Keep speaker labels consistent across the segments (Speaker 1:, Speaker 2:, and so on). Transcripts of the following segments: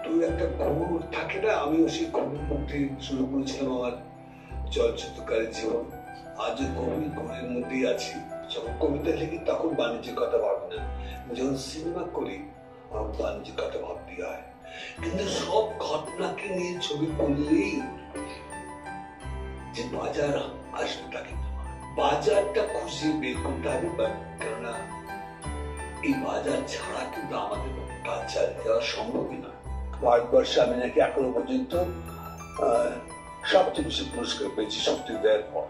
Speaker 1: তুই একটা ঘুর থাকে না, আমিও সেই ঘুরের মধ্যে শুরু করেছিলাম আমার চলচ্চিত্রকারের জীবন। আজও গভীর ঘুরের মধ্যেই আছি। যখন কবিতা লিখি তখন বাণিজ্যের কথা ভাবি না, যখন সিনেমা করি আমার বাণিজ্যের কথা ভাবতে হয়। কিন্তু সব ঘটনাকে নিয়ে ছবি করলেই যে বাজার আসবে তা কিন্তু বাজারটা খুঁজে বের করতে হবে। কেননা এই বাজার ছাড়া কিন্তু আমাদের কাজ চালিয়ে যাওয়া সম্ভবই না। ভারতবর্ষে আমি নাকি এখনো পর্যন্ত সবচেয়ে বেশি পুরস্কার পেয়েছি শক্তি দেওয়ার পর।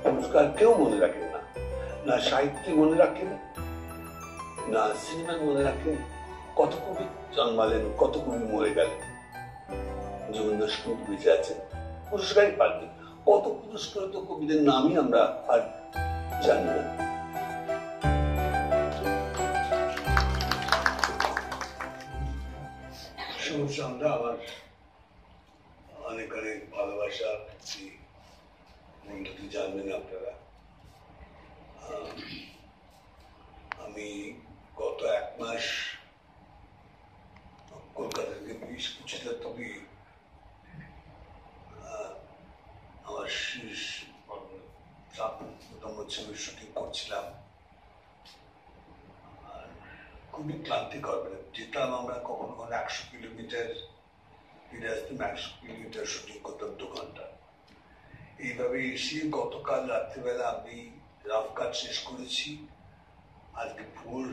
Speaker 1: পুরস্কার কেউ মনে রাখেন না, না সাহিত্যে মনে রাখেন, না সিনেমায় মনে রাখেন। কত কবি জন্মালেন, কত কবি মরে গেলেন, জীবন দাস কিন্তু বেঁচে আছেন, পুরস্কারই পাননি। কত পুরস্কৃত কবিদের নামই আমরা আর জানি না। আমরা আমার অনেক অনেক ভালোবাসা বন্ধুটি জানবেন আপনারা। আমি গত 1 মাস কলকাতা থেকে বেশ কিছুটা তবে আমার শেষ ছবির শুটিং করছিলাম। খুবই ক্লান্তিকর। যেতাম আমরা কখনো কখনো 100 কিলোমিটার, ফিরে আসতাম 100 কিলোমিটার, শুটিং করতাম 2 ঘন্টা। এইভাবে এসে গতকাল রাত্রিবেলা আমি রাফ কাট শেষ করেছি। আজকে ভোর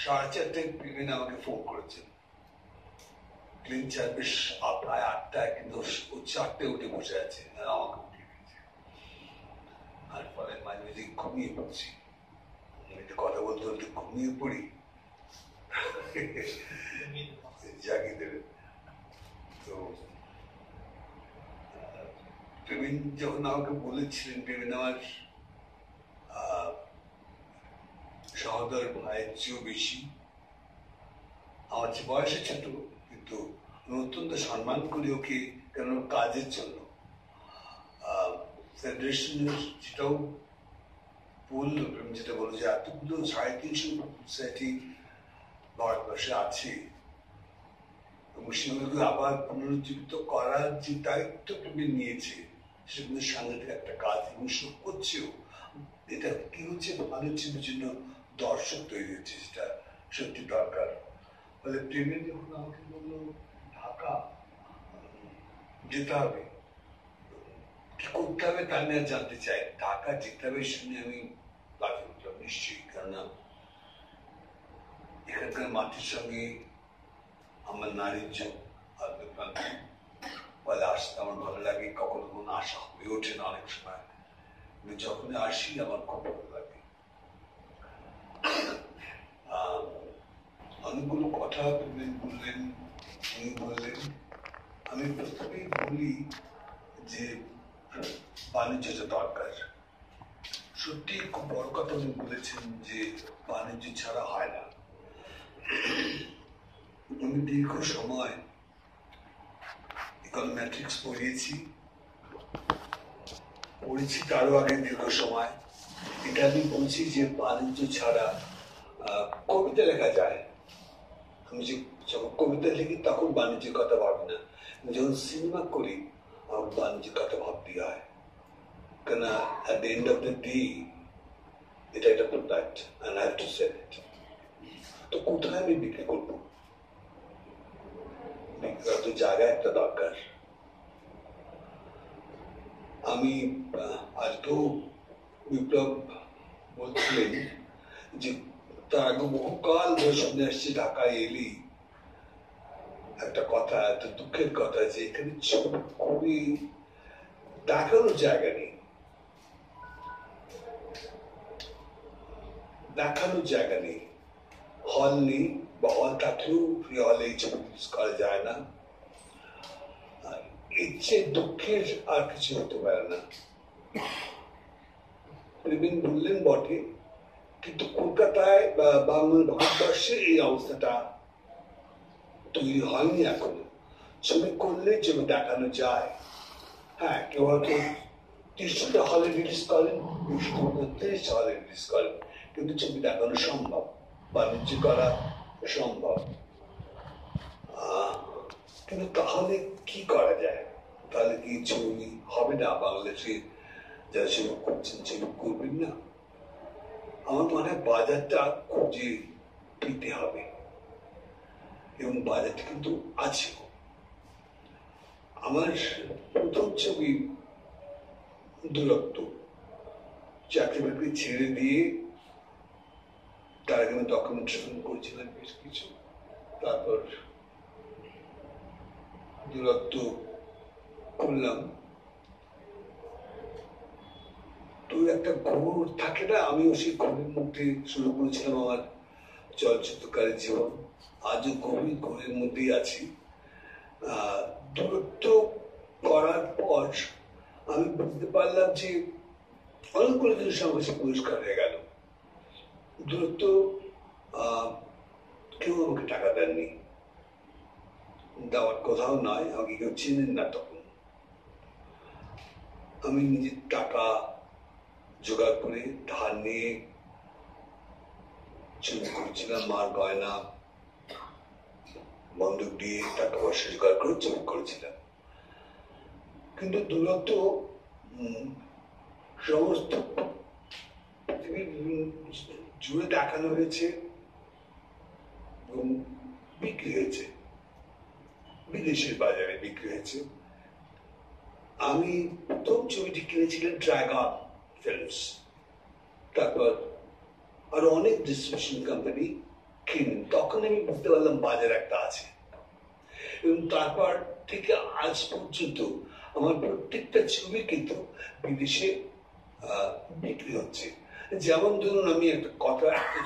Speaker 1: 4:30টায় প্রেমিন আমাকে ফোন করেছেন। ক্লিন চার বেশ প্রায় 8টায়, কিন্তু ও 4টায় উঠে বসে আছে আর আমাকে উঠে দিয়েছে। আর ফলে মাঝে মাঝে ঘুমিয়ে পড়ছি। কথা বলতে বলতে ঘুমিয়ে পড়ি, জাগিয়ে দেবে। তো প্রেমিন যখন আমাকে বলেছিলেন, প্রেমিন আমার সহোদর ভাইয়ের চেয়েও বেশি, আমার চেয়ে বয়সে ছোট, কিন্তু অত্যন্ত সম্মান করি ওকে, কেন কাজের জন্য। ফেডারেশনের যেটাও বললো, যেটা বললো যে এতগুলো 350 সোসাইটি ভারতবর্ষে আছে এবং সেগুলোকে আবার পুনরুজ্জীবিত করার যে দায়িত্ব তুমি নিয়েছে, সেগুলো সাংঘাতিক একটা কাজ এবং করছেও। এটা কি হচ্ছে, ভালো ছবির জন্য দর্শক তৈরি হচ্ছে, সেটা সত্যি দরকার। ফলে প্রেমের যখন আমাকে বললো ঢাকা যেতে হবে, কি করতে হবে তা নিয়ে জানতে চাই। ঢাকা যেতে হবে শুনে আমি লাফিয়ে উঠলাম নিশ্চয়ই, কেননা এখানকার মাটির সঙ্গে আমার নারীর যোগ বলে আসতে আমার ভালো লাগে। কখনো কখনো আসা হয়ে ওঠে না অনেক সময়, কিন্তু যখনই আসি আমার খুব ভালো লাগে। অনেকগুলো কথা বললেন, উনি বললেন। আমি প্রথমেই বলি যে বাণিজ্যটা দরকার। সত্যি খুব বড় কথা উনি বলেছেন যে বাণিজ্য ছাড়া হয় না। আমি দীর্ঘ সময় ইকোনমেট্রিক্স পড়িয়েছি, তারও আগে দীর্ঘ সময়। এটা আমি বলছি যে বাণিজ্য ছাড়া কবিতা লেখা যায়। আমি যখন কবিতা লিখি তখন বাণিজ্যের কথা ভাবি না, যখন সিনেমা করি আমার বাণিজ্যের কথা ভাবতে হয়। কেন at the end of the day এটা একটা product and I have to sell it. তো কোথায় আমি বিক্রি করবো? বিক্রির তো জায়গা একটা দরকার। আমি আজকেও বিপ্লব বলছিলেন যে তার আগে বহুকাল ধরে শুনে আসছি ঢাকায় এলি একটা কথা, একটা দুঃখের কথা, যে এখানে ছবি খুবই দেখানোর জায়গা নেই, দেখানোর জায়গা নেই, হল নেই, বা হল থাকলেও ফ্রি হলে এই ছবি করা যায় না। এর চেয়ে দুঃখের আর কিছু হতে পারে না। প্রবীণ বললেন বটে, কিন্তু কলকাতায় বা ভারতবর্ষে এই অবস্থাটা তৈরি হয়নি এখনো। ছবি করলে ছবি দেখানো যায়। হ্যাঁ, কেউ হয়তো ৩০০টা হলে রিলিজ করেন, ৩০টা হলে রিলিজ করেন, কিন্তু ছবি দেখানো সম্ভব, বাণিজ্য করা সম্ভব। কিন্তু তাহলে কি করা যায়? তাহলে কি ছবি হবে না? বাংলাদেশে যারা ছবি করছেন ছবি করবেন না? আমার মনে হয় বাজারটা খুঁজে পেতে হবে, এবং বাজারটা কিন্তু আছে। আমার প্রথম ছবি দূরত্ব, চাকরি বাকরি ছেড়ে দিয়ে তার আগে আমি ডকুমেন্টেশন করেছিলাম বেশ কিছু, তারপর দূরত্ব করলাম। তো একটা ঘোর থাকে না, আমিও সেই ঘোরের মধ্যে শুরু করেছিলাম আমার চলচ্চিত্রকারের জীবন, আজও গভীর ঘোরের মধ্যেই আছি। দূরত্ব করার পর আমি বুঝতে পারলাম যে অনেকগুলো জিনিস আমার কাছে পরিষ্কার হয়ে গেল। দূরত্ব কেউ আমাকে টাকা দেননি, দেওয়ার কোথাও নয়, আমাকে কেউ চিনেন না তখন। আমি নিজের টাকা জোগাড় করে ধার নিয়ে ছবি করেছিলাম, মার গয়না বন্ধক দিয়ে টাকা পয়সা জোগাড় করে ছবি করেছিলাম। কিন্তু দূরত্ব সমস্ত জুড়ে দেখানো হয়েছে এবং বিক্রি হয়েছে, বিদেশের বাজারে বিক্রি হয়েছে। আমি প্রথম ছবিটি কিনেছিলাম ড্রাগন ফিল্মস, তারপর আরো অনেক ডিস্ট্রিবিউশন কোম্পানি কিনেন। তখন আমি বুঝতে পারলাম বাজার একটা আছে, এবং তারপর থেকে আজ পর্যন্ত আমার প্রত্যেকটা ছবি কিন্তু বিদেশে বিক্রি হচ্ছে। যেমন ধরুন, আমি একটা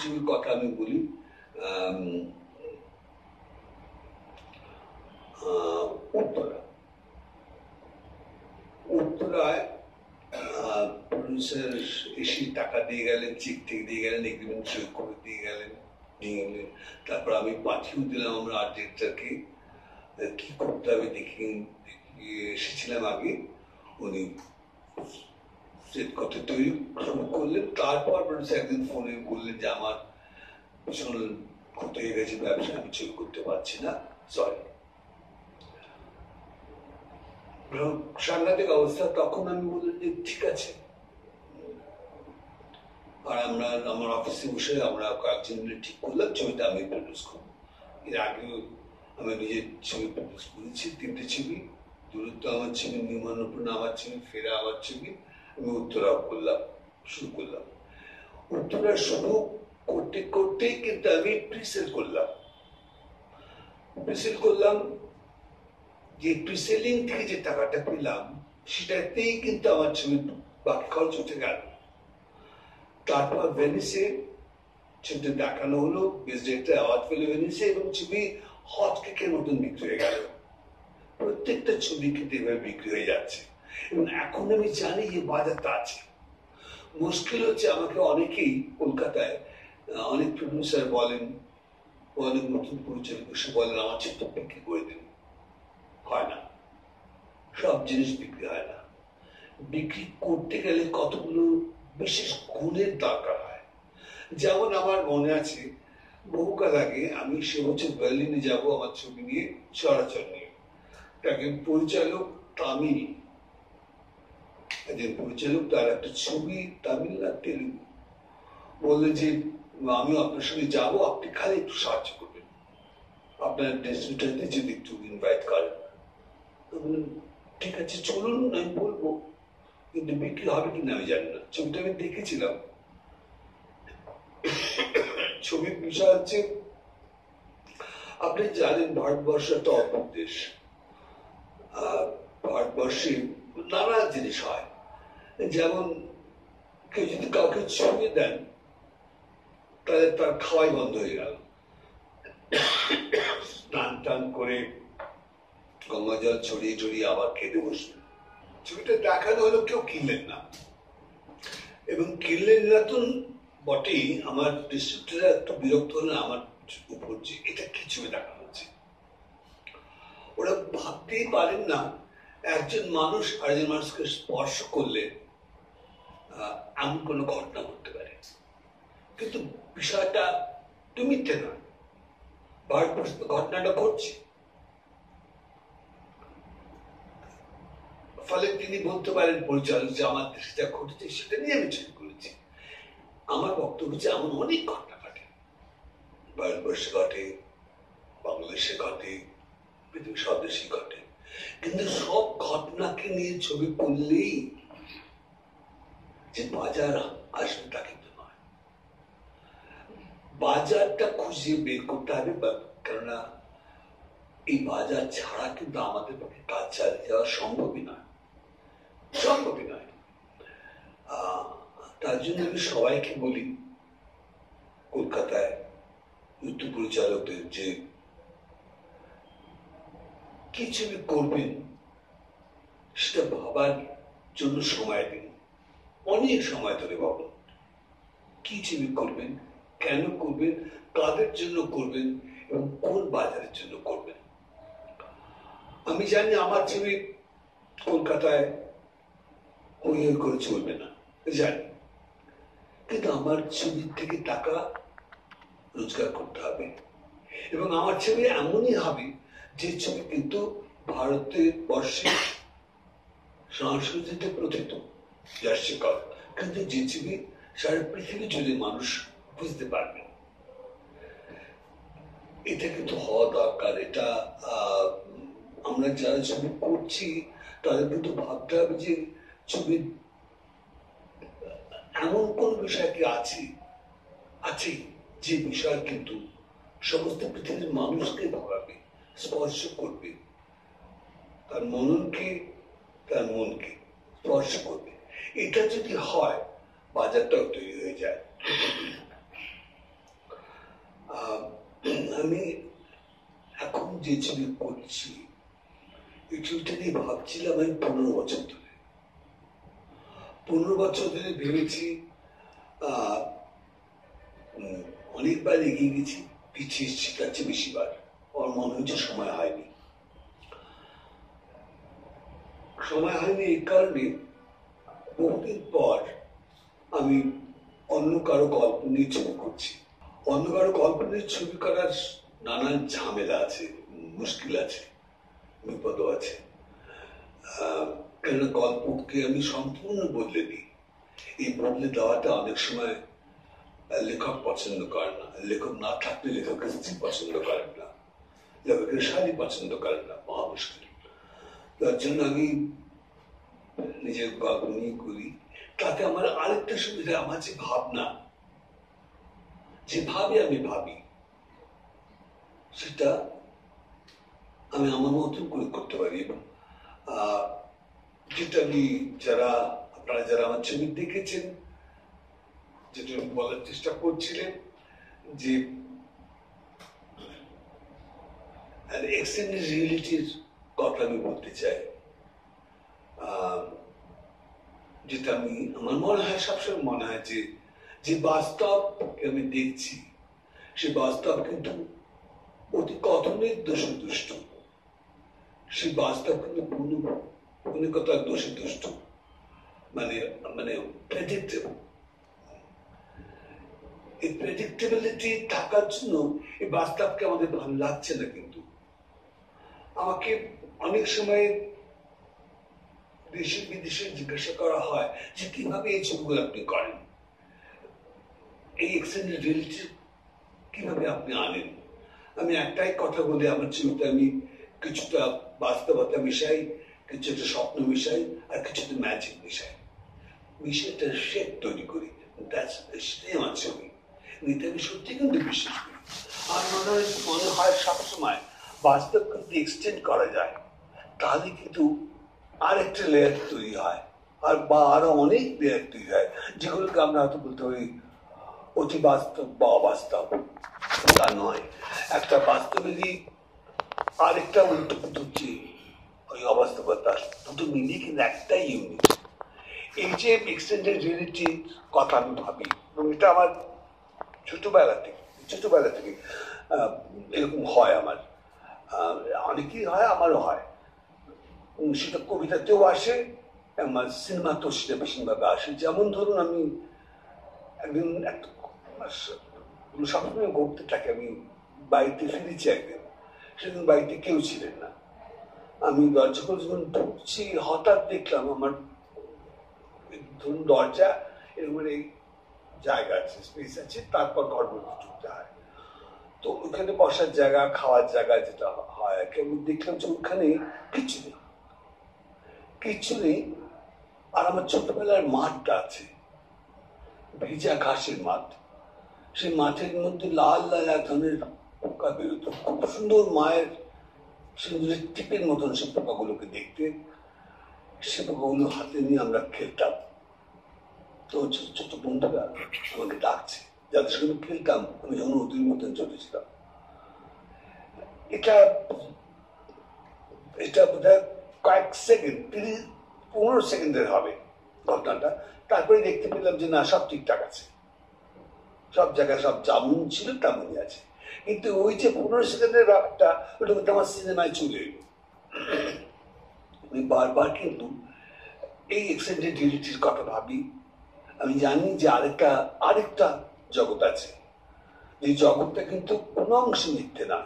Speaker 1: ছবির কথা আমি বলি, উত্তরায় প্রডিউসার এসে টাকা দিয়ে গেলেন, চেক টেক দিয়ে গেলেন, এগ্রিমেন্ট সই করে দিয়ে গেলেন, নিয়ে গেলেন। তারপর আমি পাঠিয়েও দিলাম আমরা আর্ট ডিরেক্টরকে, কি করতে হবে দেখে এসেছিলাম আগে। উনি সেট করতে তৈরি শুরু করলেন। তারপর একদিন ফোনে বললেন যে আমার ভীষণ ক্ষতি হয়ে গেছে ব্যবসা, আমি ছবি করতে পারছি না, সরি। সাংঘাতিক অবস্থা। তখন আমি বললাম যে ঠিক আছে। আর আমার অফিসে বসে আমরা কয়েকজন মিলে ঠিক করলাম ছবিটা আমি প্রডিউস করবো। এর আগেও আমি নিজের ছবি প্রডিউস করেছি 3টে ছবি, দূরত্ব আমার ছবি, নির্মাণপূর্ণ আমার ছবি, ফেরা আমার ছবি, আমি উত্তরাও করলাম, শুরু করলাম। উত্তরা শুরু করতে করতেই কিন্তু আমি প্রিসেল করলাম। যে প্রিসেলিং থেকে যে টাকাটা পেলাম সেটাতেই কিন্তু আমার ছবি বাকি খরচ উঠে গেল। তারপর ভেনিসে ছবিটা দেখানো হলো, বেস্ট ডিরেক্টর অ্যাওয়ার্ড পেল ভেনিসে, এবং ছবি হট কেকের মতন বিক্রি হয়ে গেল। প্রত্যেকটা ছবি কিন্তু এভাবে বিক্রি হয়ে যাচ্ছে, এবং এখন আমি জানি যে বাজারটা আছে। মুশকিল হচ্ছে, আমাকে অনেকেই কলকাতায় অনেক প্রডিউসার বলেন, অনেক নতুন পরিচালক এসে বলেন আমার ছবিটা বিক্রি করে দিন। হয় না, সব জিনিস বিক্রি হয় না। বিক্রি করতে গেলে কতগুলো বিশেষ গুণের দরকার হয়। যেমন আমার মনে আছে, বহুকাল আগে আমি সে বছর বার্লিনে যাবো আমার ছবি নিয়ে, চরাচর নিয়ে। একজন পরিচালক তামিল, একজন পরিচালক, তার একটা ছবি তামিল না তেলুগু, বললেন যে আমি আপনার সঙ্গে যাবো, আপনি খালি একটু সাহায্য করবেন, আপনার ডিস্ট্রিবিউটরদের যদি একটু ইনভাইট করেন। ঠিক আছে চলুন, আমি বলবো, কিন্তু বিক্রি হবে কিনা আমি জানি না। ছবিটা আমি দেখেছিলাম। ছবির বিষয় হচ্ছে, আপনি জানেন ভারতবর্ষ একটা অদ্ভুত দেশ। ভারতবর্ষে নানা জিনিস হয়। যেমন কেউ যদি কাউকে ছুঁয়ে দেন, তাহলে তার খাওয়াই বন্ধ হয়ে গেল। স্নান টান করে গঙ্গা জল ছড়িয়ে ছড়িয়ে আবার খেতে বসলেন। ছবিটা দেখানো হলো, কেউ কিনলেন না, এবং কিনলেন না তো বটেই। আমার ডিস্ট্রিবিউটররা একটু বিরক্ত হলেন আমার উপর, যে এটা কি ছবি দেখানো হচ্ছে। ওরা ভাবতেই পারেন না একজন মানুষ আরেকজন মানুষকে স্পর্শ করলে এমন কোনো ঘটনা ঘটতে পারে, কিন্তু বিষয়টা তো মিথ্যে নয়, ভারতবর্ষে ঘটনাটা ঘটছে। ফলে তিনি বলতে পারেন পরিচালক যে আমার দেশে যা ঘটেছে সেটা নিয়ে আমি ছবি করেছি। আমার বক্তব্য হচ্ছে এমন অনেক ঘটনা ঘটে, ভারতবর্ষে ঘটে, বাংলাদেশে ঘটে, পৃথিবীর সব দেশেই ঘটে, কিন্তু সব ঘটনাকে নিয়ে ছবি করলেই যে বাজার আসবে তা কিন্তু নয়। বাজারটা খুঁজে বের করতে হবে, কেননা এই বাজার ছাড়া কিন্তু আমাদের পক্ষে কাজ চালিয়ে যাওয়া সম্ভবই নয়। তার জন্য আমি সবাইকে বলি, কলকাতায় নৃত্য পরিচালকদের, যে কি ছবি করবেন সেটা ভাবার জন্য সময় দিন, অনেক সময় ধরে ভাবুন কি ছবি করবেন, কেন করবেন, কাদের জন্য করবেন এবং কোন বাজারের জন্য করবেন। আমি জানি আমার ছবি কলকাতায় হই করে চলবে না, জানি, কিন্তু আমার ছবির থেকে টাকা রোজগার করতে হবে এবং আমার ছবি এমনই হবে যে ছবি কিন্তু ভারতের বর্ষের সংস্কৃতিতে প্রথিত, যার শিকড়, কিন্তু যে ছবি সারা পৃথিবী জুড়ে মানুষ বুঝতে পারবে। এটা কিন্তু হওয়া দরকার। এটা আমরা যারা ছবি করছি তাদের কিন্তু ভাবতে হবে যে ছবির এমন কোন বিষয় কি আছে যে বিষয় কিন্তু সমস্ত পৃথিবীর মানুষকে ভাবাবে, স্পর্শ করবে, তার মননকে, তার মনকে স্পর্শ করবে। এটা যদি হয় বাজারটাও তৈরি হয়ে যায়। আমি এখন যে ছবি করছি এই ছবিটা নিয়ে ভাবছিলাম আমি 15 বছর ধরে। 15 বছর ধরে ভেবেছি, অনেকবার এগিয়ে গেছি, পিছিয়ে শিখাচ্ছে বেশিবার, আমার মনে হচ্ছে সময় হয়নি। এই কারণে বহুদিন পর আমি অন্য কারো গল্প নিয়ে ছবি করছি। অন্য কারো গল্প নিয়ে ছবি করার নানান ঝামেলা আছে, মুশকিল আছে, বিপদও আছে। কেননা গল্পকে আমি সম্পূর্ণ বদলে দিই। এই বদলে দেওয়াটা অনেক সময় লেখক পছন্দ করেন না, লেখক না থাকলে লেখকের স্ত্রী পছন্দ করেন না, লেখকের শালী পছন্দ করেন না, মহা মুশকিল। তার জন্য আমি নিজের গল্প নিয়ে করি। তাতে আমার আরেকটা সুবিধা, আমার যে ভাবনা, যেভাবে আমি ভাবি সেটা আমি আমার মতন করে করতে পারি। এবং যেটা আমি আপনারা যারা আমার ছবি দেখেছেন, যেটা বলার চেষ্টা করছিলেন যে এক্সটেন্ডেড রিয়েলিটির কথা আমি বলতে চাই, যেটা আমার মনে হয়, সবসময় মনে হয় যে বাস্তব আমি দেখছি সে বাস্তব কিন্তু অতি কথনের দোষে দুষ্ট, সে বাস্তব কিন্তু কোনো কথার দোষে দুষ্ট, মানে প্রেডিক্টেবল। এই প্রেডিক্টেবিলিটি থাকার জন্য এই বাস্তবকে আমাদের ভালো লাগছে না। কিন্তু আমাকে অনেক সময় দেশে বিদেশে জিজ্ঞাসা করা হয় যে কিভাবে এই ছবিগুলো আপনি করেন, এই এক্সটেন্ডেড রিয়েলিটি কিভাবে আপনি আনেন। আমি একটাই কথা বলি, আমার ছবিতে আমি কিছুটা বাস্তবতা মিশাই, কিছুটা স্বপ্ন মিশাই, আর কিছুটা ম্যাজিক মিশিয়ে একটা শেপ তৈরি করি। সেটাই আমার ছবি। এটা আমি সত্যি কিন্তু বিশ্বাস করি। আর মনে হয় সবসময় বাস্তব কিন্তু এক্সটেন্ড করা যায়, তাহলে কিন্তু আরেকটা লেয়ার তৈরি হয়, বা আরো অনেক লেয়ার তৈরি হয়, যেগুলোকে আমরা হয়তো বলতে পারি অতি বাস্তব বা অবাস্তব। তা নয়, একটা বাস্তবেরই আরেকটা উল্টো হচ্ছে ওই অবাস্তবতা, দুটো মিলিয়ে কিন্তু একটাই ইউনিট। এই যে এক্সটেন্ডেড রিয়েলিটির কথা আমি ভাবি, এবং এটা আমার ছোটবেলা থেকে এরকম হয়। আমার অনেকেই হয়, আমারও হয়। সেটা কবিতাতেও আসে, আমার সিনেমা তো সেটা ভীষণভাবে আসে। যেমন ধরুন আমি একদিন একটা সবসময় ঘুরতে থাকে, আমি বাড়িতে ফিরেছি একদিন, সেদিন বাড়িতে কেউ ছিলেন না। আমি দরজা করে যখন ঢুকছি হঠাৎ দেখলাম আমার ধরুন দরজা এরকম জায়গা আছে, স্পেস আছে, তারপর ঘর মধ্যে ঢুকতে হয়। তো ওখানে বসার জায়গা, খাওয়ার জায়গা যেটা হয়, আমি দেখলাম যে ওখানে কিছু নেই, কিচ্ছু নেই। আর আমার ছোটবেলার মাঠটা আছে, ভিজা ঘাসের মাঠ। সেই মাঠের মধ্যে লাল লাল এক ধরনের পোকা বেরোতো, খুব সুন্দর, মায়ের সিঁদুরের টিপের মতন সে পোকাগুলোকে দেখতে। সে পোকাগুলো হাতে নিয়ে আমরা খেলতাম। তো ছোট ছোট বন্ধুরা আমাকে ডাকছে, যাদের সঙ্গে খেলতাম আমি যখন নদীর মতন চলেছিলাম। এটা এটা বোধ হয় কয়েক সেকেন্ড, 15 সেকেন্ডের হবে ঘটনাটা। তারপরে দেখতে পেলাম যে না, সব ঠিকঠাক আছে, সব জায়গায় সব যেমন ছিল তেমনই আছে। কিন্তু ওই যে 15 সেকেন্ডের ব্যাপারটা, ওটা কিন্তু আমার সিনেমায় চলে এলো। আমি বারবার কিন্তু এই এক্সটেন্ডেড রিয়েলিটির কথা ভাবি। আমি জানি যে আরেকটা জগৎ আছে, এই জগৎটা কিন্তু কোনো অংশে মিথ্যে না।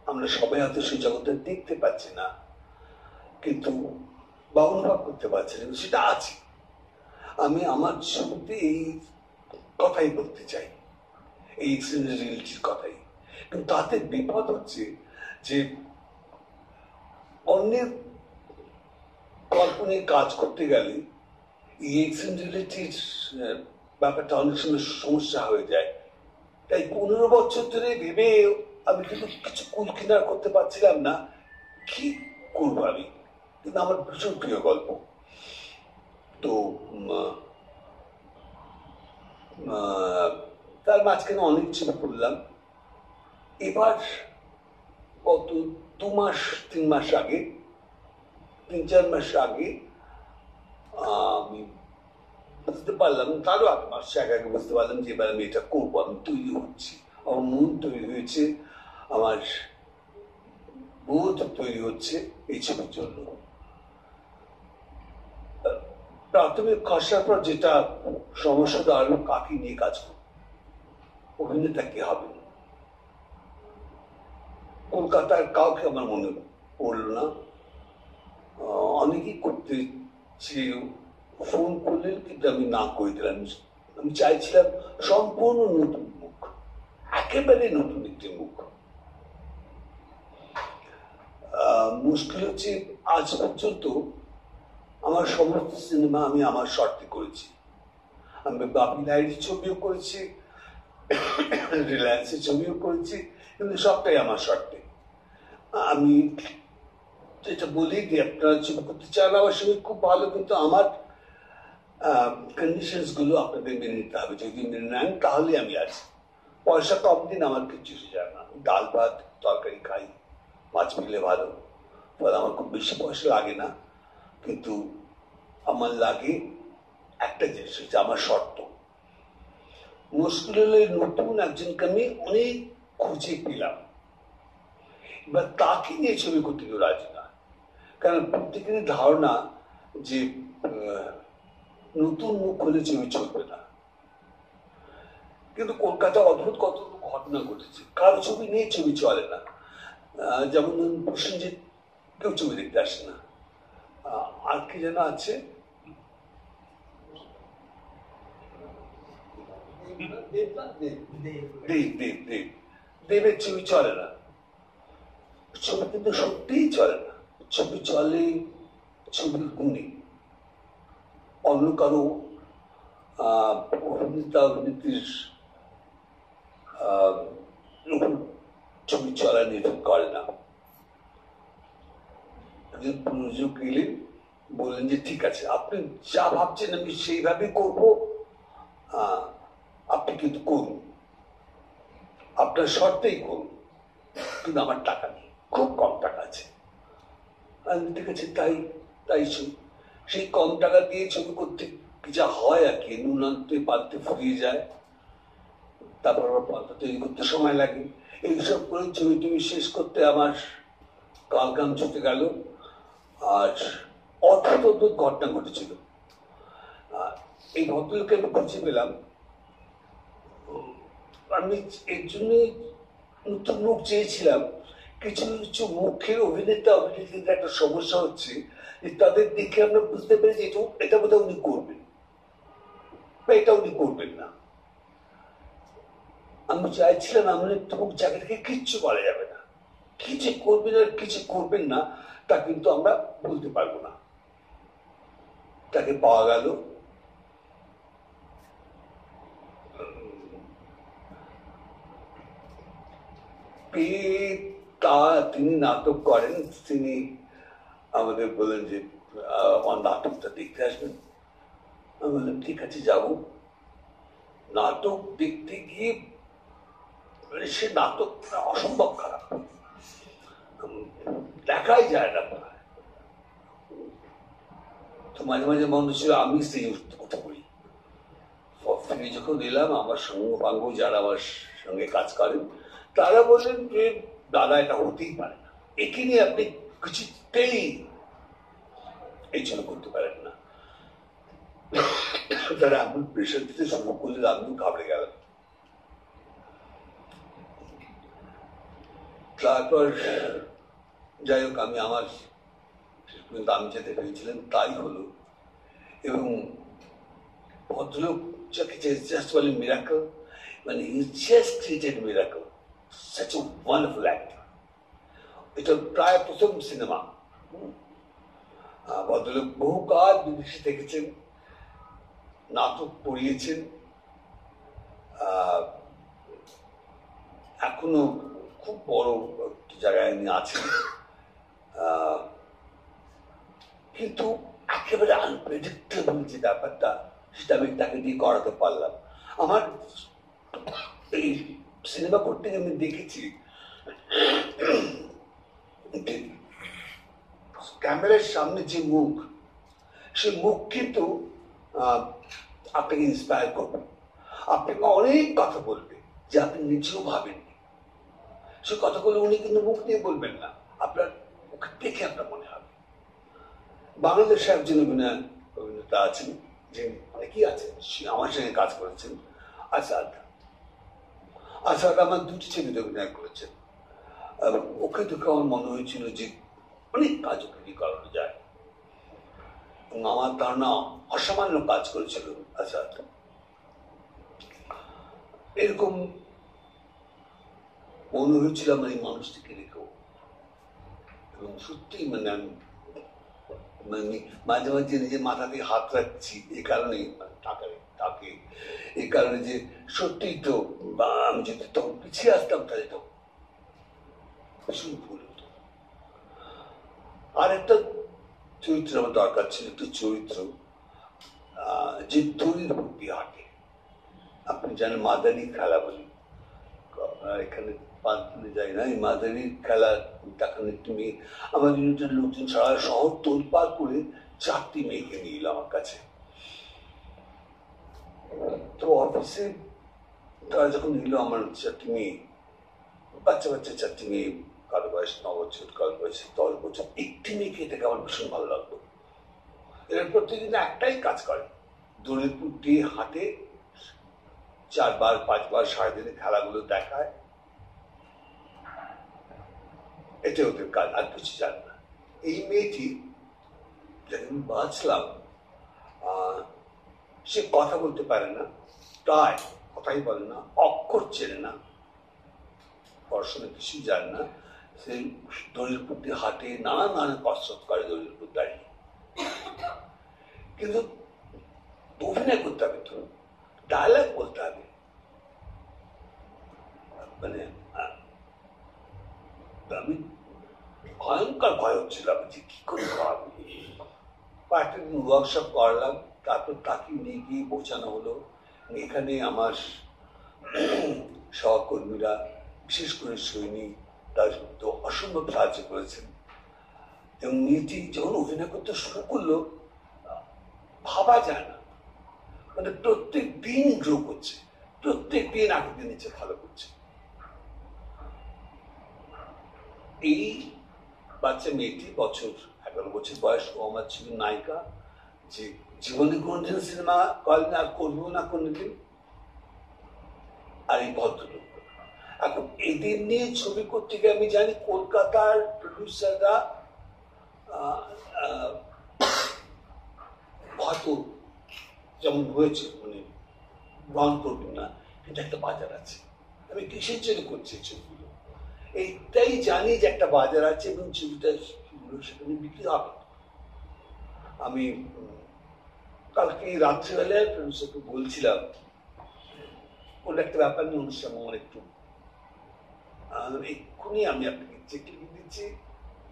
Speaker 1: আমরা সবাই হয়তো সেই জগৎটা দেখতে পাচ্ছি না, কিন্তু বা অনুভব করতে পারছি না, সেটা আছে। আমি আমার ছবিতে এই কথাই বলতে চাই, এই এক্সটেন্ডেড রিয়েলিটির কথাই। কিন্তু তাতে বিপদ হচ্ছে যে অন্যের কল্পনায় কাজ করতে গেলে এই এক্সটেন্ডেড রিয়েলিটির ব্যাপারটা অনেক সময় সমস্যা হয়ে যায়। তাই 15 বছর ধরে ভেবে আমি কিন্তু কিছু কুল কিনার করতে পারছিলাম না, কি করবো আমি। কিন্তু আমার ভীষণ প্রিয় গল্প। তো তার মাঝখানে অনেক ছবি করলাম। এবার কত 2-3 মাস আগে, 3-4 মাস আগে আমি বুঝতে পারলাম, তারও 8 মাস আগে বুঝতে পারলাম যে এবার আমি এটা করবো, আমি তৈরি হচ্ছি, আমার মন তৈরি হয়েছে, আমার বোধ তৈরি হচ্ছে এই ছবির জন্য। প্রাথমিক খসার পর যেটা সমস্যা দাঁড়ালো, কাকে নিয়ে কাজ করব, অভিনেতা কে হবে। কলকাতার কাউকে আমার মনে পড়ল না। অনেকেই করতে ফোন করলেন, কিন্তু আমি না করে দিলাম। আমি চাইছিলাম সম্পূর্ণ নতুন মুখ, একেবারে নতুন একটি মুখ। মুশকিল হচ্ছে আজ পর্যন্ত আমার সমস্ত সিনেমা আমি আমার শর্তে করেছি। আমি বাপি লাহিড়ীর ছবিও করেছি, রিলায়েন্সের ছবিও করেছি, কিন্তু সবটাই আমার শর্তে। আমি যেটা বলি যে আপনারা ছবি করতে চান আমার সঙ্গে, খুব ভালো, কিন্তু আমার কন্ডিশনস গুলো আপনাদের মেনে নিতে হবে। যদি মেনে নেন তাহলে আমি আছি। পয়সা কম দিন, আমার কিছু যায় না। ডাল ভাত তরকারি খাই, মাছ মিলে ভালো, ফলে আমার খুব বেশি পয়সা লাগে না। কিন্তু আমার লাগে একটা জিনিস হচ্ছে আমার শর্ত। মুশকিল হলে নতুন একজনকে আমি অনেক খুঁজে পেলাম, এবার তাকে নিয়ে ছবি করতে কেউ রাজি না। কারণ প্রত্যেকেরই ধারণা যে নতুন মুখ হলে ছবি চলবে না। কিন্তু কলকাতায় অদ্ভুত কত ঘটনা ঘটেছে, কারো ছবি নিয়ে ছবি চলে না। যেমন প্রসেনজিৎ কেউ ছবি দেখতে আসে না। আর কি যেন আছে, দেবের ছবি চলে না। ছবি কিন্তু সত্যিই চলে না। ছবি চলে ছবির গুণে। অন্য কারো অভিনেতা অভিনেত্রীর ছবি চলা নির্ভর করে না। একজন প্রযোজক এলেন, বললেন যে ঠিক আছে, আপনি যা ভাবছেন আমি সেইভাবে করবো, আপনি কিন্তু করুন, আপনার শর্তেই করুন, কিন্তু আমার টাকা নেই, খুব কম টাকা আছে। ঠিক আছে, তাই তাই সেই কম টাকা দিয়ে ছবি করতে যা হয় আর কি, নুন আনতে পালতে ফুরিয়ে যায়, তারপর আবার পাল্টা তৈরি করতে সময় লাগে। এইসব করে ছবি টবি শেষ করতে আমার কালকাম ছুটে গেল। আর
Speaker 2: অদ্ভুত অদ্ভুত ঘটনা ঘটেছিল। এই ভদ্রলোককে আমি খুঁজে পেলাম, আমি এর জন্য নতুন মুখ চেয়েছিলাম। কিছু কিছু মুখের অভিনেত্রীদের একটা সমস্যা হচ্ছে যে তাদের দেখে আমরা বুঝতে পারি যে এটা বোধহয় উনি করবেন বা এটা উনি করবেন না। আমি চাইছিলাম এমন একটা মুখ যাকে থেকে কিচ্ছু বলা যাবে না, কিছু করবেন আর কিছু করবেন না তা কিন্তু আমরা বলতে পারবো না। তাকে পাওয়া গেল। তিনি নাটক করেন, তিনি আমাদের বলেন যে আমার নাটকটা দেখতে আসবেন। আমি বললাম ঠিক আছে যাবো। নাটক দেখতে গিয়ে সে নাটক অসম্ভব খারাপ, দেখাই যায় না। তো মাঝে মাঝে মনে ছিল আমি স্টেজে উঠতে পড়ি। ফিরে যখন এলাম আমার সঙ্গ যারা আমার সঙ্গে কাজ করেন তারা বললেন যে দাদা এটা হতেই পারে না, একে নিয়ে আপনি কিছুতেই এই জন্য করতে পারেন না। তারা এমন প্রেশার দিতে শুরু করলে আমিও ঘাবড়ে গেলাম। তারপর যাই হোক আমি আমার আমি যেতে পেরেছিলেন তাই হলো। এবং ভদ্রলোক যাকে জাস্ট বলে মিরাকল, মানে he just created miracle, such a wonderful actor. এটা প্রায় প্রথম সিনেমা। ভদ্রলোক বহুকাল বিদেশে থেকেছেন, নাটক পড়িয়েছেন, এখনো খুব বড় জায়গায় উনি আছেন, কিন্তু একেবারে আনপ্রেডিক্টেবল যে ব্যাপারটা সেটা আমি তাকে দিয়ে করাতে পারলাম। আমার এই সিনেমা করতে গিয়ে আমি দেখেছি ক্যামেরার সামনে যে মুখ, সে মুখ কিন্তু আপনাকে ইন্সপায়ার করবে, আপনাকে অনেক কথা বলবে যে আপনি নিজেও ভাবেননি। সে কথাগুলো উনি কিন্তু মুখ দিয়ে বলবেন না, আপনার মুখে দেখে আপনার মনে হবে। বাংলাদেশে একজন অভিনেতা আছেন, যে অনেকেই আছেন, আমার সঙ্গে কাজ করেছেন, আসাদ। আসাদ আমার দুটি ছবিতে অভিনয় করেছেন। ওকে দেখে আমার মনে হয়েছিল যে অনেক কাজ ওকে করানো যায়, এবং আমার ধারণা অসামান্য কাজ করেছিল আসাদ। এরকম মনে হয়েছিল আমার এই মানুষটিকে রেখেও। এবং সত্যি মানে আমি মাঝে মাঝে নিজের মাথা দিয়ে হাত রাখছি এই কারণে, তাকে এই কারণে যে সত্যিই তো আমি যদি তখন পিছিয়ে আসতাম তাহলে তো ভীষণ ভুল হতো। আর একটা চরিত্র আমার দরকার ছিল, একটা চরিত্র যে দড়ির বুদ্ধি হাঁটে। আপনি জানেন মাদানি খেলা বলি, এখানে যাই না, এই মাদানির খেলা দেখানো একটি মেয়ে, আমার ইউনিটের লোকজন সারা শহর তোলপাড় করে 4টি মেয়েকে নিয়ে এলো আমার কাছে। তো অফিসে তারা যখন নিল আমার 4টি মেয়ে, বাচ্চা 4টি মেয়ে, কারো বয়স 9 বছর, কারো বয়স 10 বছর, একটি মেয়েকে এটাকে আমার ভীষণ ভালো লাগলো। এরা প্রতিদিন একটাই কাজ করে, দড়ির দিয়ে হাঁটে, 4 বার 5 বার সারাদিনে খেলাগুলো দেখায়, এটা ওদের কাজ, আর কিছু জানে না। এই মেয়েটি যাকে আমি বাঁচলাম, সে কথা বলতে পারে না, প্রায় কথাই বলে না, অক্ষর চেনে না, পড়াশোনা কিছুই জানে না। সেই দড়ির উপর দিয়ে হাঁটে, নানান কসরত করে দড়ির উপর দাঁড়িয়ে। কিন্তু অভিনয় করতে হবে, তো ডায়লগ বলতে হবে, মানে আমি ভয়ঙ্কর ভয় হচ্ছিলাম যে কি করে করাবো। একটা দিন ওয়ার্কশপ করলাম, তারপর তাকে নিয়ে গিয়ে পৌঁছানো হলো। এখানে আমার সহকর্মীরা, বিশেষ করে সৈনিক, তার তো অসম্ভব সাহায্য করেছেন। এবং মেয়েটি যখন অভিনয় করতে শুরু করলো, ভাবা যায় না, মানে প্রত্যেক দিন গ্রো করছে, প্রত্যেক দিন আগের দিন নিচে ভালো করছে। এই বাচ্চা মেয়েটি বছর 11 বছর বয়স, ও আমার ছবির নায়িকা, যে জীবনে কোনদিন সিনেমা করেন আর করবো না কোনদিন। আর এই ভদ্রলোক, এখন এদের নিয়ে ছবি করতে গিয়ে আমি জানি কলকাতার প্রডিউসাররা হয়তো যেমন হয়েছে মানে গ্রহণ করবেন না, কিন্তু একটা বাজার আছে। আমি কিসের জন্য করছি ছবিগুলো, এইটাই জানি যে একটা বাজার আছে এবং ছবিটা সেখানে বিক্রি হবে। আমি কালকে রাত্রিবেলায় প্রডিউসারকে বলছিলাম কোন একটা ব্যাপার নিয়ে অনুষ্ঠান আমার একটু এক্ষুনি আমি আপনাকে চেক লিখে দিচ্ছি,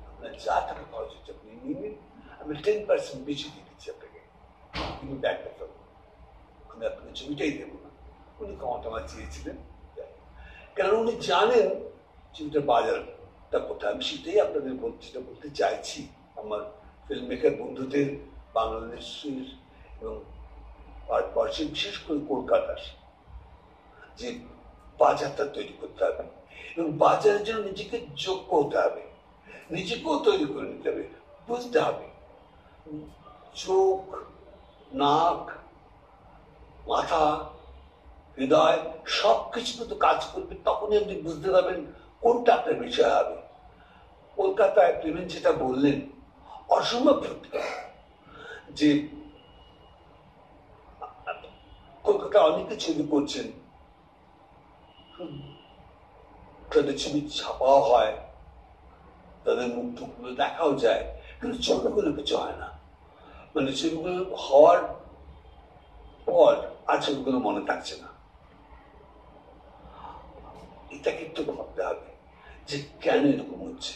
Speaker 2: আপনার যা টাকা খরচ হচ্ছে আপনি নিয়ে নিন, আমি 10% বেশি দিয়ে দিচ্ছি আপনাকে, কিন্তু ব্যাগটা ফেলব, আমি আপনাকে ছবিটাই দেবো না। উনি ক্ষমতা চেয়েছিলেন, কারণ উনি জানেন ছবিটার বাজারটা কোথায়। আমি সেটাই আপনাদের যেটা বলতে চাইছি আমার ফিল্ম মেকার বন্ধুদের, বাংলাদেশের এবং ভারতবর্ষের বিশেষ করে কলকাতার, যে বাজারটা তৈরি করতে হবে এবং বাজারের জন্য নিজেকে যোগ্য হতে হবে, নিজেকেও তৈরি করে নিতে হবে, বুঝতে হবে চোখ, নাক, মাথা, হৃদয় সবকিছু কিন্তু কাজ করবে, তখনই আপনি বুঝতে পারবেন কোনটা আপনার বিষয় হবে। কলকাতায় প্রেমেন যেটা বললেন অসম্ভব সত্যি, যে কলকাতায় অনেকে ছবি করছেন, তাদের ছবি ছাপাও হয়, তাদের মুখ টুকগুলো দেখাও যায়, কিন্তু ছবিগুলো কিছু হয় না। মানে ছবিগুলো হওয়ার পর আর ছবিগুলো মনে থাকছে না। এটা কিন্তু ভাবতে হবে যে কেন এরকম হচ্ছে।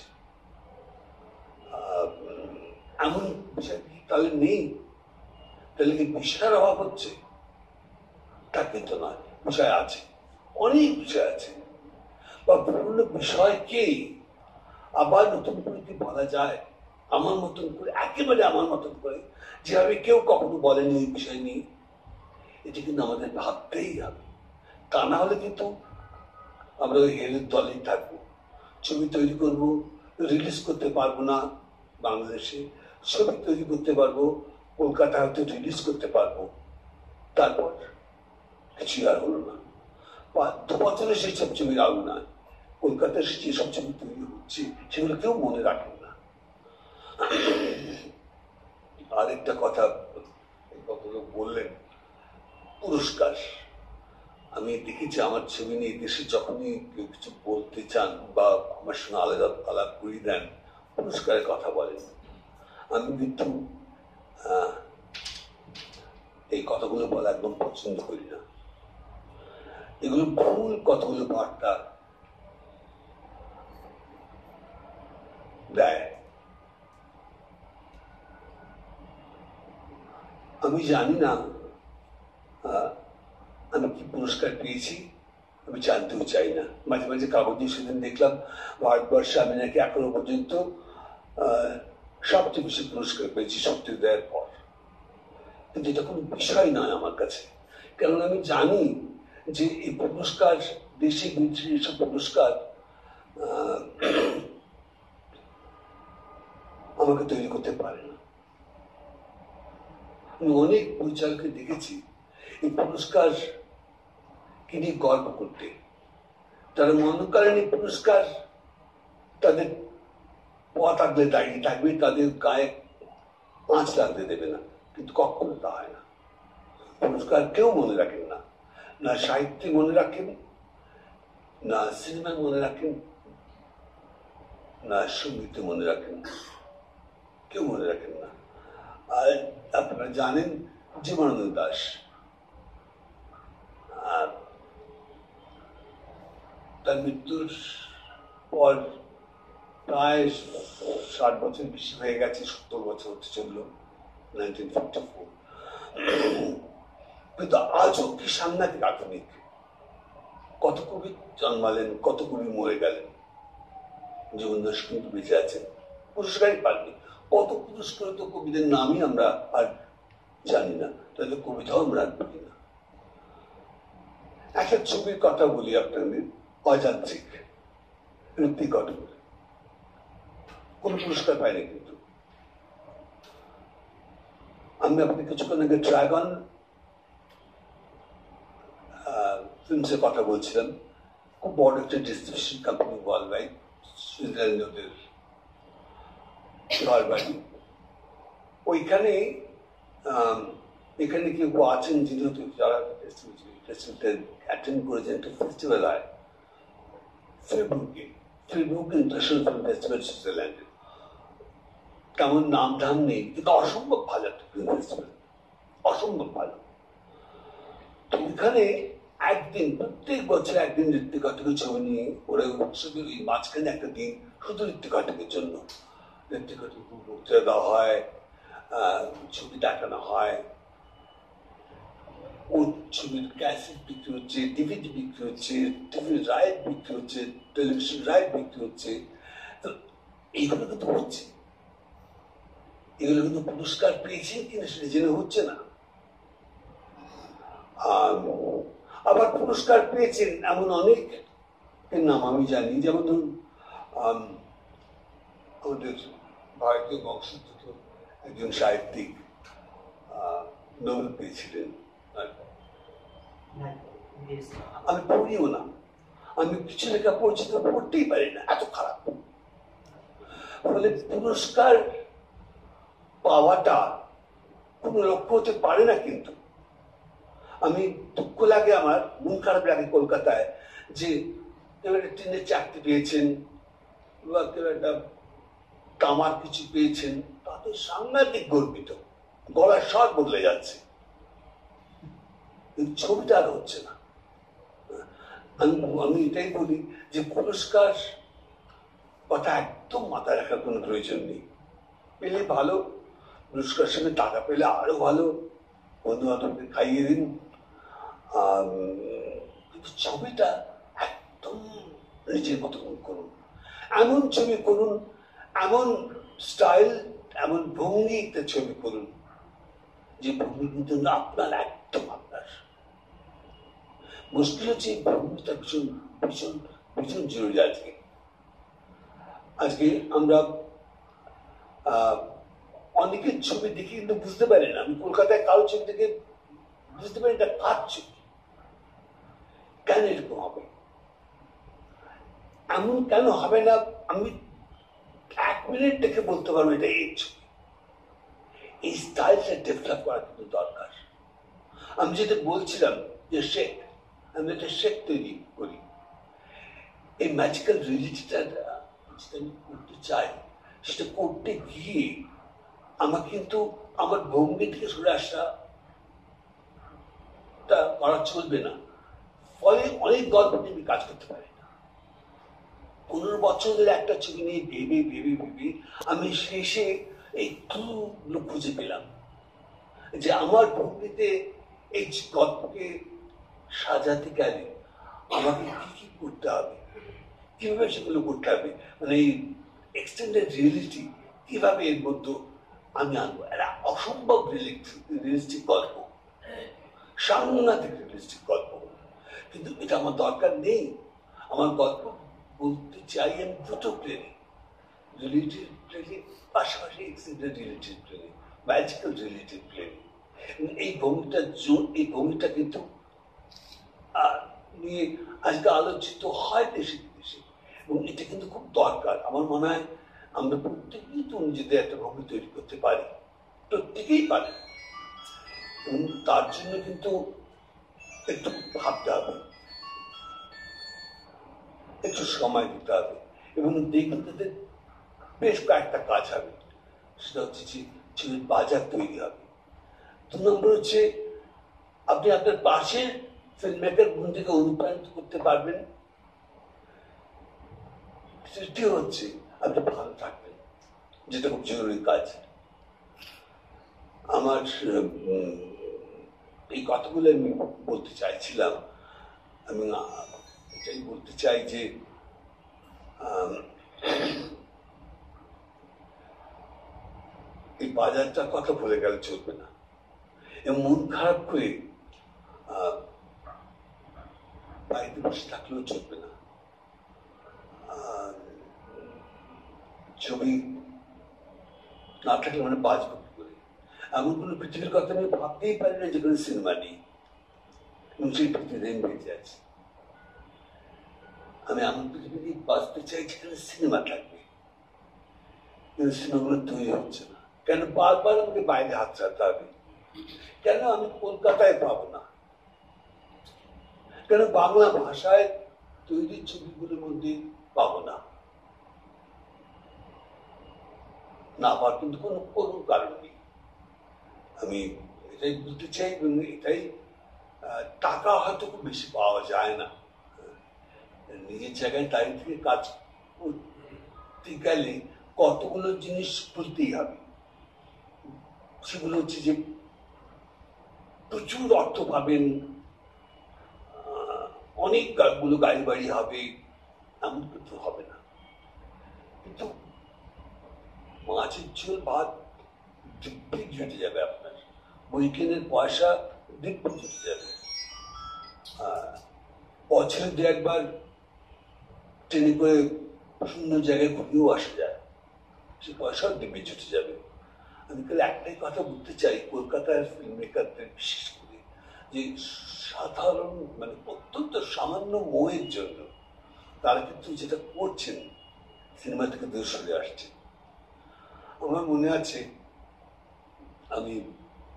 Speaker 2: এমন বিষয় কি তাহলে নেই? তাহলে কি বিষয়ের অভাব হচ্ছে? তা কিন্তু নয়, বিষয় আছে, অনেক বিষয় আছে। বা বিভিন্ন বিষয়কেই আবার নতুন করে কি বলা যায়, আমার মতন করে, একেবারে আমার মতন করে, যেভাবে কেউ কখনো বলেনি ওই বিষয় নিয়ে। এটি কিন্তু আমাদের ভাবতেই হবে, তা না হলে কিন্তু আমরা ওই হেলের দলেই থাকবো। ছবি তৈরি করব, রিলিজ করতে পারবো না বাংলাদেশে, ছবি তৈরি করতে পারবো কলকাতা, হয়তো রিলিজ করতে পারবো, তারপর কিছু আর হলো না। 2 বছরে সেই সব ছবি আলো না, কলকাতায় যেসব ছবি তৈরি হচ্ছে সেগুলো কেউ মনে রাখেন না। আরেকটা কথা বললেন, পুরস্কার। আমি দেখেছি আমার ছবি নিয়ে দেশে যখনই কেউ কিছু বলতে চান বা আমার সঙ্গে আলাপ করিয়ে দেন, পুরস্কারের কথা বলেন। আমি কিন্তু এই কথাগুলো বলা একদম পছন্দ করি না। এগুলো ভুল কতগুলো বার্তা দেয়। আমি জানি না আমি কি পুরস্কার পেয়েছি, আমি জানতেও চাই না। মাঝে মাঝে কাগজে সেদিন দেখলাম ভারতবর্ষে আমি নাকি এখনো পর্যন্ত সবচেয়ে বেশি পুরস্কার পেয়েছি সত্যিদের পর। কিন্তু এটা কোনো বিষয় নয় আমার কাছে, কারণ আমি জানি যে এই পুরস্কার, দেশে বিদেশে এসব পুরস্কার আমাকে তৈরি করতে পারে না। আমি অনেক পরিচালককে দেখেছি এই পুরস্কার কি নিয়ে গর্ব করতে। তারা মনে করেন এই পুরস্কার তাদের পথ আগলে দাঁড়িয়ে থাকবে, তাদের গায়ে আঁচ লাগতে দেবে না, কিন্তু কখনো তা হয় না। পুরস্কার কেউ মনে রাখেন না, না সাহিত্যে মনে রাখেন, না সিনেমায় মনে রাখেন, না সঙ্গীতে মনে রাখেন, কেউ মনে রাখেন না। আর আপনারা জানেন জীবনানন্দ দাশ, তার মৃত্যুর পর প্রায় 60 বছর বেশি হয়ে গেছে, 70 বছর হতে চলল, 1954। কিন্তু আজও কি সাংঘাতিক আধুনিক, কত কবি জন্মালেন, কত কবি মরে গেলেন, জীবন দাস কিন্তু বেঁচে আছেন, পুরস্কারই পাননি। কত পুরস্কৃত কবিদের নামই আমরা আর জানি না, তাদের কবিতাও আমরা আর পড়ি না। একটা ছবির কথা বলি আপনাদের, অযান্ত্রিক, ঋত্বিক ঘটক, কোন পুরস্কার পায়নি, কিন্তু আমি আপনাকে কিছুক্ষণ আগে ড্রাগন ফিল্মসের কথা বলছিলাম, খুব বড় একটা distribution company world wide, Switzerland ওদের ঘর বাড়ি। ওইখানে এখানে কেউ আছেন যিনি যারা ফেস্টিভ্যালটা অ্যাটেন্ড করেছেন, একটা ফেস্টিভ্যাল হয় ফেব্রুক ইন্টারন্যাশনাল ফিল্ম ফেস্টিভ্যাল সুইজারল্যান্ডে। তেমন নাম ধাম নেই, কিন্তু অসম্ভব ভালো একটা ফিল্ম ফেস্টিভ্যাল, অসম্ভব ভালো। তো ওইখানে একদিন, প্রত্যেক বছর একদিন ঋত্বিকাটকের ছবি নিয়ে ওরা উৎসবে ওই মাঝখানে একটা দিন শুধু ঋত্বিকাটকের জন্য ঋত্বিকাটক বক্তৃতা দেওয়া হয়, ছবি দেখানো হয়, ওর ছবির ক্যাসেট বিক্রি হচ্ছে, ডিভিডি বিক্রি হচ্ছে, টিভি রাইট বিক্রি হচ্ছে, টেলিভিশন রাইট বিক্রি হচ্ছে। তো এইগুলো কিন্তু হচ্ছে, এগুলো কিন্তু পুরস্কার পেয়েছেন কিনা সেটা জেনে হচ্ছে না। আবার পুরস্কার পেয়েছেন এমন অনেক নাম আমি জানি, যেমন ধরুন আমাদের ভারতীয় বংশোদ্ভূত একজন সাহিত্যিক নোবেল পেয়েছিলেন। আমি পড়িও না, আমি কিছু লেখা পড়ছি তো পড়তেই পারি না, এত খারাপ। ফলে পুরস্কার পাওয়াটা কোনো লক্ষ্য হতে পারে না। কিন্তু আমি দুঃখ লাগে, আমার মন খারাপ লাগে কলকাতায় যে কেউ একটা ট্রেনের চাকরি পেয়েছেন বা কেউ একটা তামার কিছু পেয়েছেন, তাতে সাংঘাতিক গর্বিত, গলার স্বর বদলে যাচ্ছে, ছবিটা আর হচ্ছে না। আমি এটাই বলি যে পুরস্কার কথা একদম মাথায় রাখার কোনো প্রয়োজন নেই। পেলে ভালো, পুরস্কার সঙ্গে টাকা পেলে আরো ভালো, বন্ধু বান্ধবকে খাইয়ে দিন, কিন্তু ছবিটা একদম নিজের মতো করুন, এমন ছবি করুন, এমন স্টাইল, এমন ভঙ্গিতে ছবি করুন যে ভঙ্গি কিন্তু আপনার, একদম আপনার। মুশকিল হচ্ছে এই ভঙ্গিটা ভীষণ ভীষণ ভীষণ জরুরি। আজকে আমরা অনেকের ছবি দেখে কিন্তু বুঝতে পারি না। আমি কলকাতায় কারো ছবি দেখে বুঝতে পারি এটা কার ছবি, কেন এরকম হবে, এমন কেন হবে না। আমি 1 মিনিট দেখে বলতে পারবো এটা এই ছবি। এই স্টাইলটা ডেভেলপ করা কিন্তু দরকার। আমি যেটা বলছিলাম যে শেখ, আমি একটা শেখ তৈরি করি, এই ম্যাজিক্যাল রিয়েলিটিটা যেটা আমি করতে চাই, সেটা করতে গিয়ে আমার কিন্তু আমার ভঙ্গি থেকে সরে আসা করা চলবে না। ফলে অনেক গল্প নিয়ে আমি কাজ করতে পারি না। 15 বছর ধরে একটা ছবি নিয়ে ভেবে ভেবে ভেবে আমি শেষে এই ক্লুগুলো খুঁজে পেলাম যে আমার ভঙ্গিতে এই গল্পকে সাজাতে গেলে আমাকে কি কি করতে হবে, কিভাবে সেগুলো করতে হবে, মানে এই এক্সটেন্ডেড রিয়েলিটি কিভাবে এর মধ্যে আমি আনবো। একটা অসম্ভব রিয়েলিস্টিক গল্প, সাংঘাতিক রিয়েলিস্টিক গল্প, কিন্তু এটা আমার দরকার নেই। আমার গল্প বলতে চাই আমি দুটো প্লেনে, রিলেটিভ প্লেনে, পাশাপাশি এক্সটেন্ডেড রিলেটিভ প্লেনে, ম্যাজিক্যাল রিলেটিভ প্লেনে। এই ভূমিটা কিন্তু নিয়ে আজকে আলোচিত হয় দেশে বিদেশে, এবং এটা কিন্তু খুব দরকার। আমার মনে হয় আমরা প্রত্যেকেই তো নিজেদের একটা ভূমি তৈরি করতে পারি, প্রত্যেকেই পারে, এবং তার জন্য কিন্তু একটু ভাবতে হবে, একটু সময় দিতে হবে, এবং দেখুন তাদের বেশ কয়েকটা কাজ হবে। সেটা হচ্ছে যে ছবির বাজার তৈরি হবে। 2 নম্বর হচ্ছে আপনি আপনার পাশের ফিল্ম মেকার বন্ধুকে অনুপ্রাণিত করতে পারবেন। তৃতীয় হচ্ছে আপনি ভালো থাকবেন, যেটা খুব জরুরি কাজ। আমার এই কথাগুলো আমি বলতে চাইছিলাম। আমি এটাই বলতে চাই যে এই বাজারটার কথা বলে গেলে চলবে না, এবং মন খারাপ করে বাড়িতে বসে থাকলেও চলবে না। ছবি না থাকলে মানে বাঁচবো কি করে। এমন কোনো পৃথিবীর কথা আমি ভাবতেই পারি না যেখানে সিনেমা নেই, এবং সেই পৃথিবীতে আমি বেঁচে আছি। আমি এমন পৃথিবীতে বাঁচতে চাই যেখানে সিনেমা থাকবে, কিন্তু সিনেমাগুলো তৈরি হচ্ছে না কেন? বারবার আমাকে বাইরে হাত ছাড়তে হবে কেন? আমি কলকাতায় পাবো না কেন? বাংলা ভাষায় তৈরি ছবিগুলোর মধ্যে পাবো না, না পাওয়ার কিন্তু কোনো কোনো কারণ নেই। আমি এটাই বলতে চাই, এবং এটাই টাকা হয়তো খুব বেশি পাওয়া যায় না, নিজের জায়গায় দাঁড়িয়ে থেকে কাজ করতে গেলে কতগুলো জিনিস বলতেই হবে। সেগুলো হচ্ছে যে প্রচুর অর্থ পাবেন, অনেকগুলো গাড়ি বাড়ি হবে, এমন কিছু হবে না, কিন্তু মাছের ঝোল ভাত দিব্যি জুটে যাবে, আপনার বই কেনার পয়সা দিব্যি জুটে যাবে। বছরে দু একবার ট্রেনে করে শূন্য জায়গায় ঘুরেও আসা যায়, সে পয়সাও দিব্যি জুটে যাবে। আমি তাহলে একটাই কথা বলতে চাই কলকাতার ফিল্ম মেকারদের বিশেষ করে, যে সাধারণ মানে অত্যন্ত সামান্য মোহের জন্য তারা কিন্তু যেটা করছেন সিনেমা থেকে দূরে সরে আসছে। আমার মনে আছে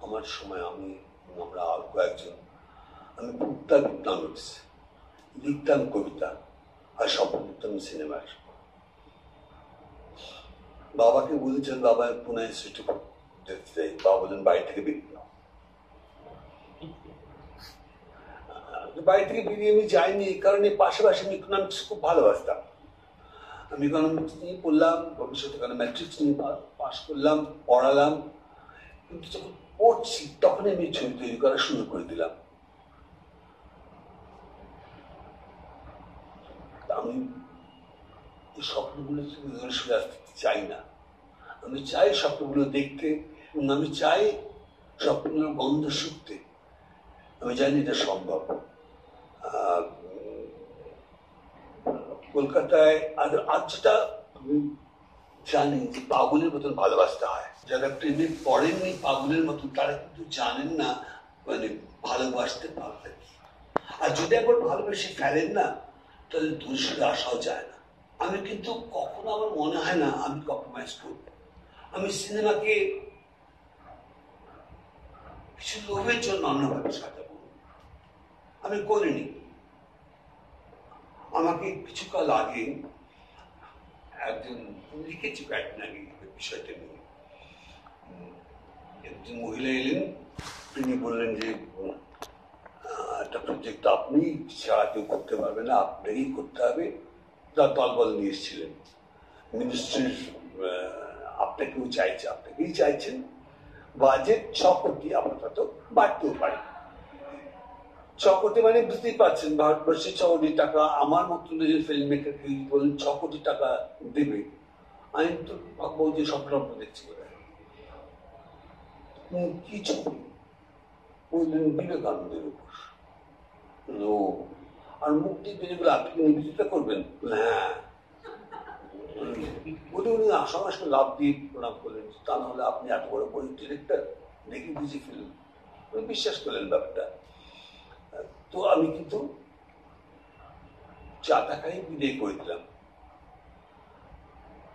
Speaker 2: আমার সময় আমরা আর কয়েকজন আমি পড়তা লিখতাম, লিখতাম কবিতা আর স্বপ্ন লিখতাম সিনেমার। বাবাকে বলেছেন বাবা পুনে ইনস্টিটিউট যেতে চাই, বাবা বলেন বাড়ি থেকে বেরিয়ে নাও। বাড়ি থেকে বেরিয়ে আমি যাইনি এই কারণে পাশাপাশি আমি ইকোনমিক্স খুব ভালোবাসতাম। আমি ইকোনমিক্স নিয়ে পড়লাম, ভবিষ্যতে ইকোনমেট্রিক্স নিয়ে পাশ করলাম, পড়ালাম, কিন্তু যখন পড়ছি তখনই আমি ছবি তৈরি করা শুরু করে দিলাম। আমি এই স্বপ্নগুলো থেকে দূরে সরে আসতে চাই না, আমি চাই স্বপ্নগুলো দেখতে, এবং আমি চাই স্বপ্নগুলোর গন্ধ শুকতে। আমি জানি এটা সম্ভব। কলকাতায় আজ যেটা আমি জানি যে পাগলের মতন ভালোবাসতে হয়, যারা প্রেমে পড়েননি পাগলের মতন তারা কিন্তু জানেন না মানে ভালোবাসতে পারবেন। আর যদি একবার ভালোবেসে ফেলেন না তাহলে দূরে সরে আসাও যায় না। আমি কিন্তু কখনো আমার মনে হয় না আমি কম্প্রোমাইজ করব। আমি সিনেমাকে কিছু লোভের জন্য অন্যভাবে সাজাবো, আমি করিনি। আমাকে কিছুকাল আগে একজন লিখেছি, কয়েকদিন আগে বিষয়টা নিয়ে একজন মহিলা এলেন, তিনি বললেন যে একটা প্রজেক্ট আপনি ছাড়া কেউ করতে পারবে না, আপনাকেই করতে হবে। তার দলবল নিয়ে এসেছিলেন, মিনিস্ট্রির আপনাকেও চাইছে, আপনাকেই চাইছেন। বাজেট 6 কোটি, আপাতত বাড়তেও পারে। 6 কোটি মানে বুঝতেই পারছেন ভারতবর্ষে 6 কোটি টাকা, আমার মতন ফিল্ম মেকারকে বলেন 6 কোটি টাকা দেবে, আমি তো ভাববো যে স্বপ্ন দেখছি কি ছবি বললেন বিবেকানন্দের উপর। আর মুক্তি যেগুলো আপনি নিবেদিত করবেন, হ্যাঁ বলে উনি সঙ্গে লাভ দিয়ে প্রণাম করলেন, তা নাহলে আপনি এত বড় বই ডিরেক্টর দেখে বুঝে ফেললেন, বিশ্বাস করলেন ব্যাপারটা। তো আমি কিন্তু চা টাকাই বিদায় করে দিলাম।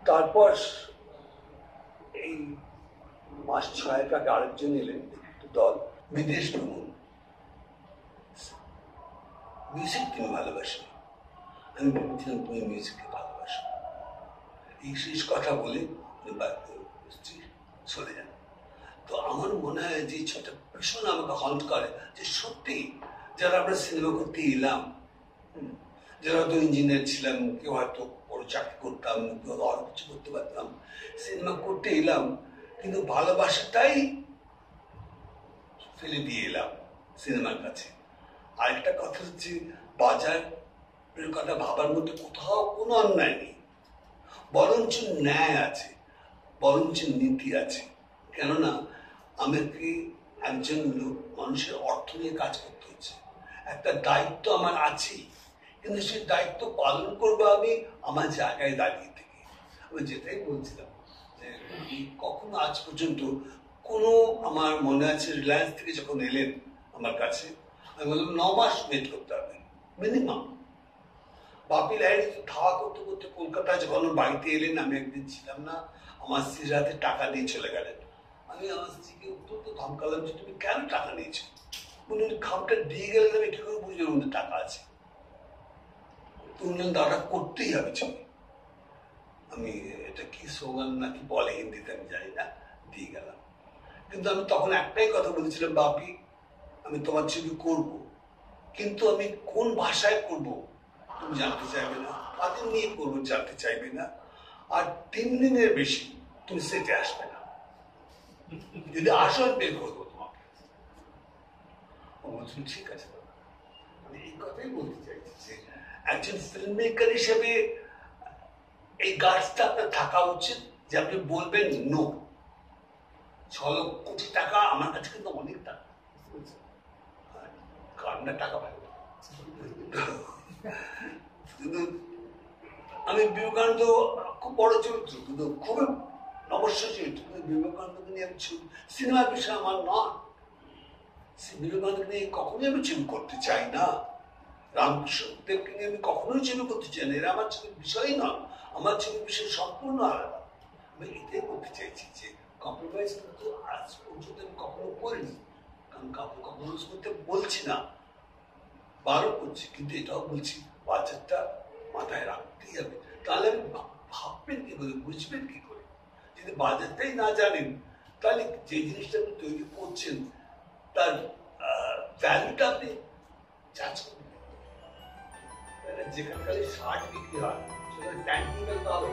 Speaker 2: তারপর এই মাস 6 আগে আরেকজন এলেন দল, বিদেশ ভ্রমণ। মিউজিক তিনি ভালোবাসেন, আমি ভেবেছিলাম তুমি মিউজিককে ভালোবাসো। এই শেষ কথা বলে চলে যান। তো আমার মনে হয় যে সেটা ভীষণ আমাকে হল্ট করে, যে সত্যি যারা আমরা সিনেমা করতে এলাম, যারা হয়তো ইঞ্জিনিয়ার ছিলাম, কেউ হয়তো বড় চাকরি করতাম, কেউ আরো কিছু করতে পারতাম, সিনেমা করতে এলাম কিন্তু ভালোবাসাটাই ফেলে দিয়ে এলাম সিনেমার কাছে। আরেকটা কথা হচ্ছে বাজারের কথা ভাবার মধ্যে কোথাও কোনো অন্যায় নেই, বরঞ্চ ন্যায় আছে, বরঞ্চ নীতি আছে। কেননা আমাকে একজন লোক মানুষের অর্থ নিয়ে কাজ করতে হচ্ছে, একটা দায়িত্ব আমার আছেই, কিন্তু সেই দায়িত্ব পালন করবো আমি আমার জায়গায় দাঁড়িয়ে থেকে। আমি যেটাই বলছিলাম যে কখনো আজ পর্যন্ত কোনো, আমার মনে আছে রিলায়েন্স থেকে যখন এলেন আমার কাছে, আমি বললাম 9 মাস ওয়েট করতে হবে মিনিমাম। বাপি লাইনে ধাওয়া করতে করতে কলকাতায় যখন বাড়িতে এলেন, আমি একদিন ছিলাম না, আমার স্ত্রীর হাতে টাকা নিয়ে চলে গেলেন। আমি আমার স্ত্রীকে অত্যন্ত ধমকালাম যে তুমি কেন টাকা নিয়েছো? উনি খামটা দিয়ে গেলেন, আমি কি করে বুঝলাম ওদের টাকা আছে? বললেন দাদা করতেই হবে ছবি। আমি এটা কি স্লোগান নাকি বলে হিন্দিতে আমি জানি না, দিয়ে গেলাম। কিন্তু আমি তখন একটাই কথা বলেছিলাম, বাপি আমি তোমার ছবি করব, কিন্তু আমি কোন ভাষায় করব তুমি জানতে চাইবে না, কাদের নিয়ে করবো জানতে চাইবে না, আর 3 দিনের বেশি তুমি সেটে আসবে না, যদি আসো আমি বের করবো তোমাকে। ও বলছেন ঠিক আছে দাদা। আমি এই কথাই বলতে চাইছি যে একজন ফিল্ম মেকার হিসেবে এই গার্ডসটা আপনার থাকা উচিত যে আপনি বলবেন নো। 6 লক্ষ কোটি টাকা আমার কাছে কিন্তু অনেক টাকা, কান্না টাকা পাই। কিন্তু আমি বিবেকানন্দ খুব বড় চরিত্র, কিন্তু খুব নবস্য চরিত্র, কিন্তু বিবেকানন্দকে নিয়ে আমি সিনেমার বিষয় আমার নয়। বিবেকানন্দকে নিয়ে কখনোই আমি ছবি করতে চাই না, রামকৃষ্ণদেবকে নিয়ে আমি কখনোই ছবি করতে চাই না, এরা আমার ছবির বিষয়ই নয়। আমার ছবির বিষয় সম্পূর্ণ আলাদা। আমি এটাই বলতে চাইছি যে কম্প্রোমাইজ কিন্তু আজ পর্যন্ত আমি কখনো করিনি, কারণ কাউকে কম্প্রোমাইজ করতে বলছি না, বারণ করছি, কিন্তু এটাও বলছি বাজেটটা মাথায় রাখতেই হবে। তাহলে আমি ভাববেন কি করে, বুঝবেন কি করে? যদি বাজেটটাই না জানেন, তাহলে যে জিনিসটা আপনি তৈরি করছেন তার ভ্যালুটা আপনি জাজ করবেন। যেখানে খালি 60 বিক্রি হয় সেখানে ট্যাঙ্কিং তো হবে।